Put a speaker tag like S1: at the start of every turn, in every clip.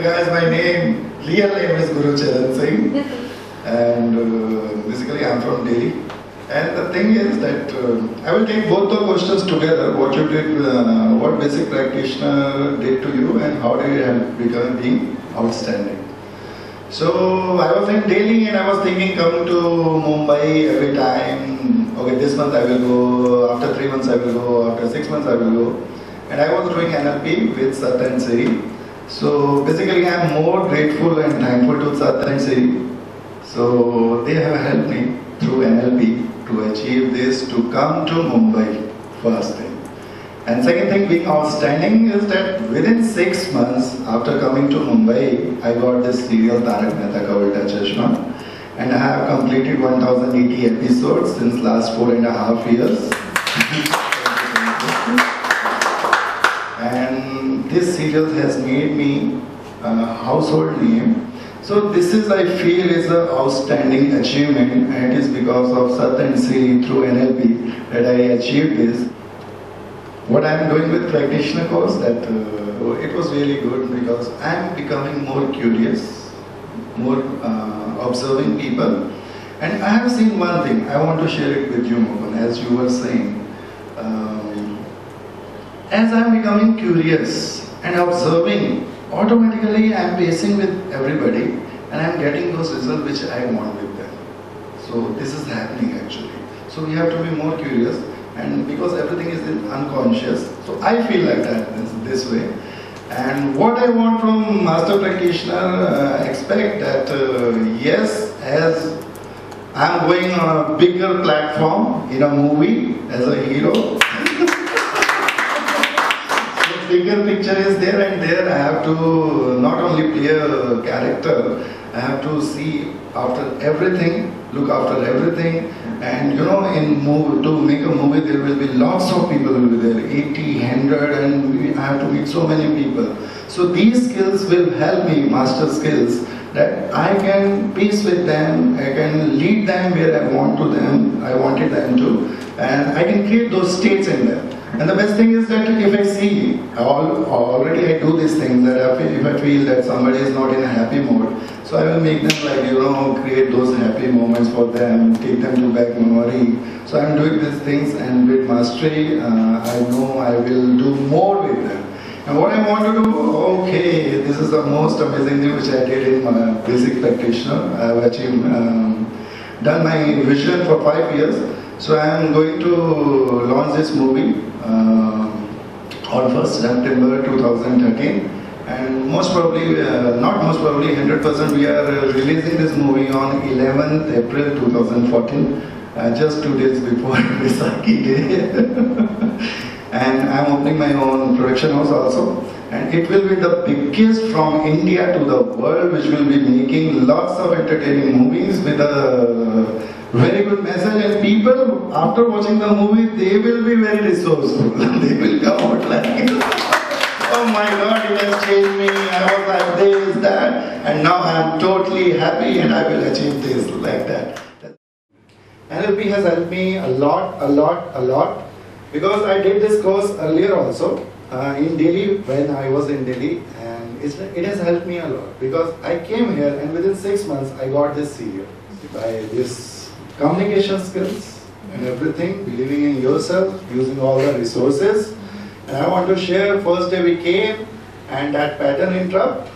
S1: Guys, my real name is Guru Charan Singh, and basically I'm from Delhi. And the thing is that I will take both the questions together. What you did, what basic practitioner did to you, and how did it help become being outstanding. So I was in Delhi and I was thinking coming to Mumbai every time. Okay, this month I will go. After 3 months I will go. After 6 months I will go. And I was doing NLP with Sat and Siri. So basically I am more grateful and thankful to Sat and Siri. So they have helped me through NLP to achieve this, to come to Mumbai, first thing. And second thing being outstanding is that within 6 months after coming to Mumbai, I got this serial Tarak Mehta Ka Ulta Chashma. And I have completed 1080 episodes since last 4.5 years. And this serial has made me a household name. So this is, I feel, is an outstanding achievement, and it is because of Sat and Siri through NLP that I achieved this. What I am doing with practitioner course, that it was really good because I am becoming more curious, more observing people. And I have seen one thing, I want to share it with you, Mohan, as you were saying. As I am becoming curious and observing, automatically I am pacing with everybody and I am getting those results which I want with them. So this is happening actually. So we have to be more curious, and because everything is unconscious, so I feel like that this way. And what I want from master practitioner, expect that yes, as I am going on a bigger platform in a movie as a hero, bigger picture is there, and there I have to not only play a character, I have to see after everything, look after everything. And you know, to make a movie there will be lots of people will be there, 80, 100, and I have to meet so many people. So these skills will help me, master skills, that I can peace with them, I can lead them where I wanted them to, and I can create those states in them. And the best thing is that if I see, already I do these things, that if I feel that somebody is not in a happy mode, so I will make them like, create those happy moments for them, take them to back memory. So I am doing these things, and with mastery, I know I will do more with them. And what I want to do, okay, this is the most amazing thing which I did in my basic practitioner. I have achieved, done my vision for 5 years. So I am going to launch this movie on 1st September 2013, and most probably, not most probably, 100% we are releasing this movie on 11th April 2014, just 2 days before Vaisakhi Day. And I am opening my own production house also, and it will be the biggest from India to the world, which will be making lots of entertaining movies with a very good message, and people after watching the movie, they will be very resourceful. They will come out like, oh my God, it has changed me, I was like this, that, and now I am totally happy and I will achieve this, like that. NLP has helped me a lot, because I did this course earlier also, in Delhi, when I was in Delhi, and it has helped me a lot, because I came here and within 6 months I got this serial. By this communication skills and everything, believing in yourself, using all the resources. And I want to share, first day we came and that pattern interrupt.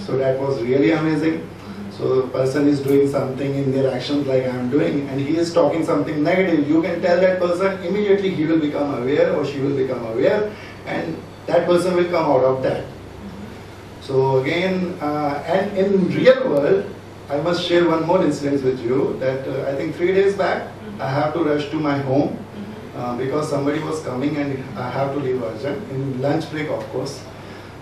S1: So that was really amazing. So the person is doing something in their actions like I am doing, and he is talking something negative. You can tell that person immediately he will become aware or she will become aware, and that person will come out of that. So again, and in real world, I must share one more incident with you, that I think 3 days back, I have to rush to my home because somebody was coming and I have to leave urgent, in lunch break of course.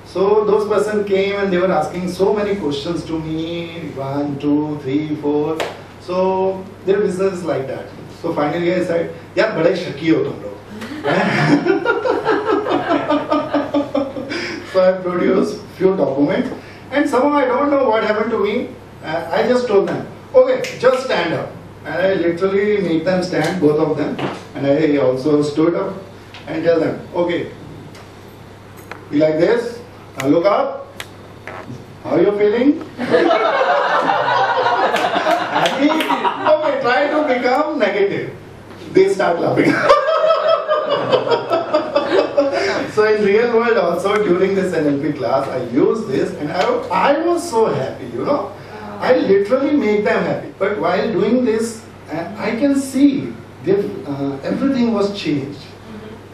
S1: So those person came and they were asking so many questions to me, 1, 2, 3, 4. So their business is like that. So finally I said, "Yaar, bade shaki ho tum log." So I produced few documents, and somehow I don't know what happened to me. I just told them, okay, just stand up. And I literally make them stand, both of them. And I also stood up and tell them, okay, be like this, now look up, How are you feeling? Happy? Okay, try to become negative. They start laughing. So in real world also during this NLP class, I use this and I was so happy, you know. I literally make them happy. But while doing this, I can see that everything was changed.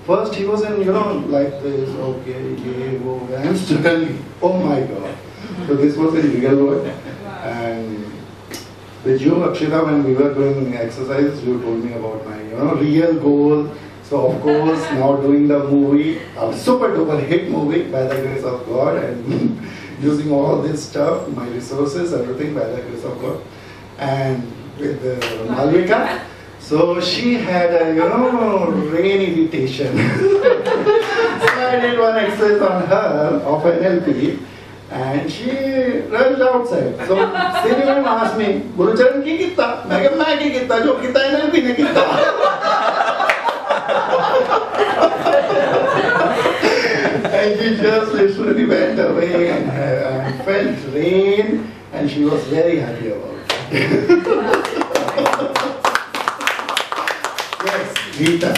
S1: First he was in, you know, like this, okay, yeah, and suddenly, oh my God. So this was in real world. And with you, Akshita, when we were doing exercise, you told me about my, you know, real goal. So of course, now doing the movie, a super duper hit movie by the grace of God, and using all this stuff, my resources, everything by the grace of God. And with Malvika, so she had a, you know, rain irritation. So I did one exercise on her of NLP, and she rushed outside. So Siri asked me, Gurucharan ki kitta? I said, "Main ki kitta, jo kitta NLP ne kitta." And she just literally went away and felt rain, and she was very happy about it. Yes, Rita.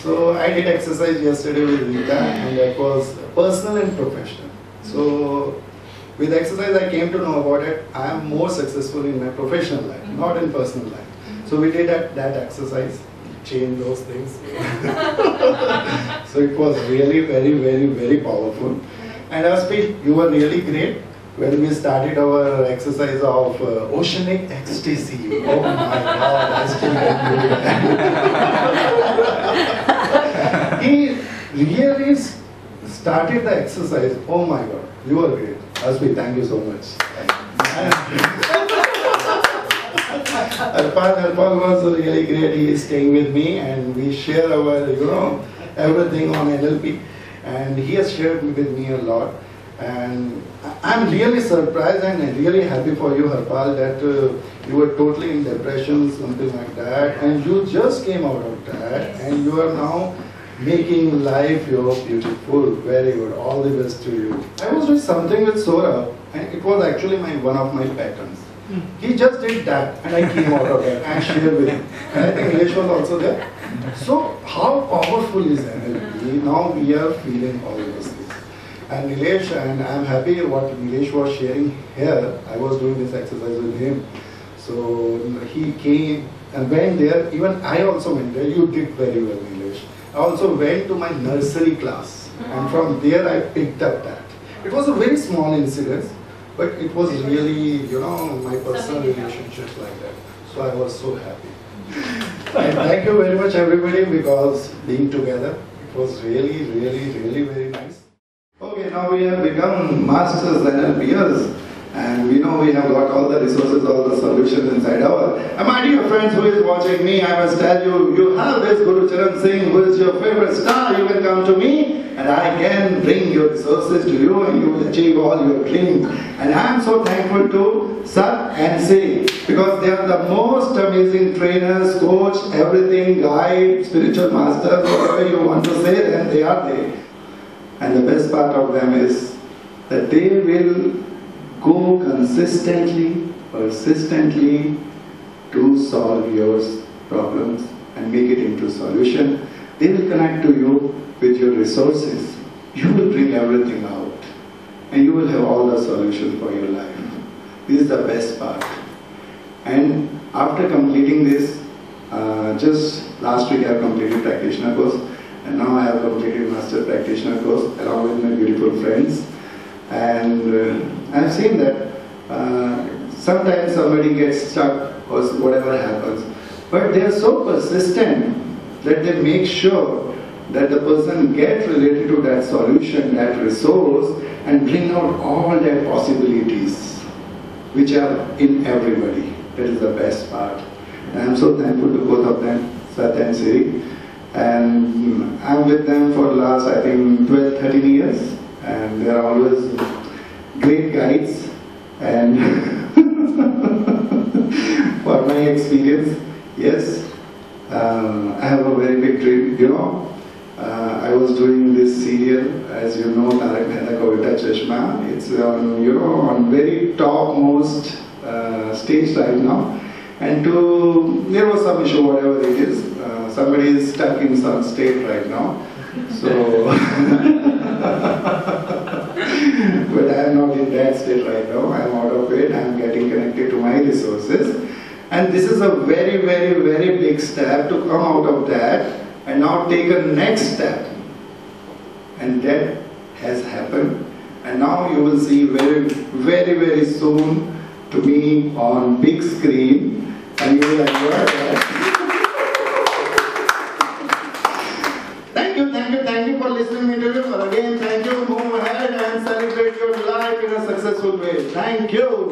S1: So I did exercise yesterday with Rita, and that was personal and professional. So with exercise I came to know about it. I am more successful in my professional life, not in personal life. So we did that exercise, change those things. So it was really very, very, very powerful. And Aspi, you were really great when we started our exercise of oceanic ecstasy. Oh my God, I still remember that. He really started the exercise. Oh my God, you were great. Aspi, thank you so much. Arpan was really great. He is staying with me, and we share our, you know, everything on NLP, and he has shared with me a lot. And I'm really surprised and really happy for you, Harpal, that you were totally in depression, something like that, and you just came out of that, and you are now making life your beautiful. Very good. All the best to you. I was doing something with Sora, and it was actually one of my patterns. He just did that, and I came out of that and shared with him. And I think Nilesh was also there. So how powerful is NLP? Now we are feeling all those things. And Nilesh, and I'm happy what Nilesh was sharing here. I was doing this exercise with him. So he came and went there. Even I also went there. You did very well, Nilesh. I also went to my nursery class, and from there I picked up that. It was a very small incident, but it was really, you know, my personal relationship like that. So I was so happy. And thank you very much, everybody, because being together, it was really, really, really very nice. Okay, now we have become masters NLPers, and we know we have got all the resources, all the solutions inside our. And my dear friends who is watching me, I must tell you, you have this Guru Charan Singh, who is your favorite star. You can come to me, and I can bring your resources to you, and you will achieve all your dreams. And I am so thankful to Sat and Siri, because they are the most amazing trainers, coach, everything, guide, spiritual masters, whatever you want to say, then they are there. And the best part of them is that they will go consistently, persistently to solve your problems and make it into solution. They will connect to you with your resources. You will bring everything out, and you will have all the solutions for your life. This is the best part. And after completing this, just last week I have completed practitioner course, and now I have completed master practitioner course along with my beautiful friends. And I have seen that sometimes somebody gets stuck or whatever happens, but they are so persistent that they make sure that the person gets related to that solution, that resource, and bring out all their possibilities, which are in everybody. That is the best part. And I am so thankful to both of them, Sat and Siri. And I am with them for the last, I think, 12, 13 years. And they are always great guides. And for my experience, yes, I have a very big dream. You know, I was doing this serial, as you know, Tarak Mehta Ka Ulta Chashma. It's
S2: It's on, you know, on very topmost stage right now. And there was some issue, whatever it is. Somebody is stuck in some state right now. So, but I am not in that state right now. I am out of it. I am getting connected to my resources. And this is a very, very, very big step to come out of that and now take a next step. And that has happened. And now you will see very, very, very soon to me on big screen. And you will enjoy that. Thank you for listening to me. Again, thank you. Move ahead and celebrate your life in a successful way. Thank you.